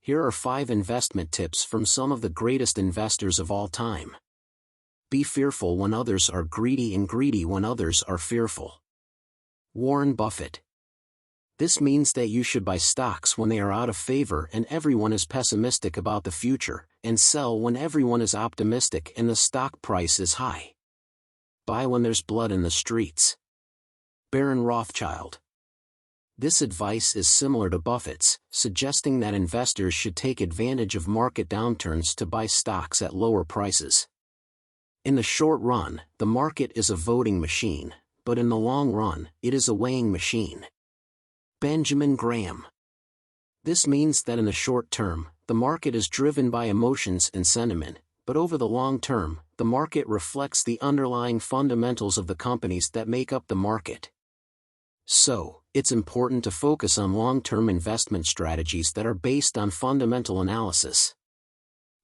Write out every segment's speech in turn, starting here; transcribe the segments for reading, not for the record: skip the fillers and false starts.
Here are 5 investment tips from some of the greatest investors of all time. Be fearful when others are greedy and greedy when others are fearful. Warren Buffett. This means that you should buy stocks when they are out of favor and everyone is pessimistic about the future, and sell when everyone is optimistic and the stock price is high. Buy when there's blood in the streets. Baron Rothschild. This advice is similar to Buffett's, suggesting that investors should take advantage of market downturns to buy stocks at lower prices. In the short run, the market is a voting machine, but in the long run, it is a weighing machine. Benjamin Graham. This means that in the short term, the market is driven by emotions and sentiment, but over the long term, the market reflects the underlying fundamentals of the companies that make up the market. So, it's important to focus on long-term investment strategies that are based on fundamental analysis.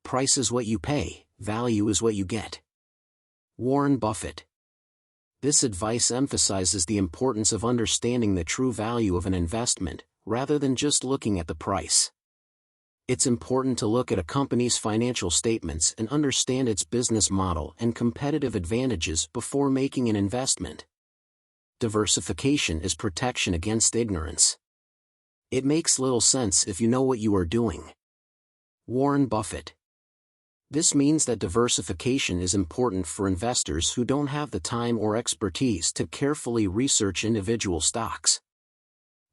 Price is what you pay, value is what you get. Warren Buffett. This advice emphasizes the importance of understanding the true value of an investment, rather than just looking at the price. It's important to look at a company's financial statements and understand its business model and competitive advantages before making an investment. Diversification is protection against ignorance. It makes little sense if you know what you are doing. Warren Buffett. This means that diversification is important for investors who don't have the time or expertise to carefully research individual stocks.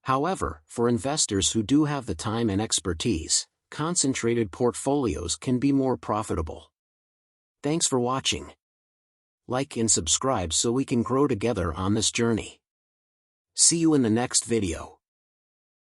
However, for investors who do have the time and expertise, concentrated portfolios can be more profitable. Thanks for watching. Like and subscribe so we can grow together on this journey. See you in the next video.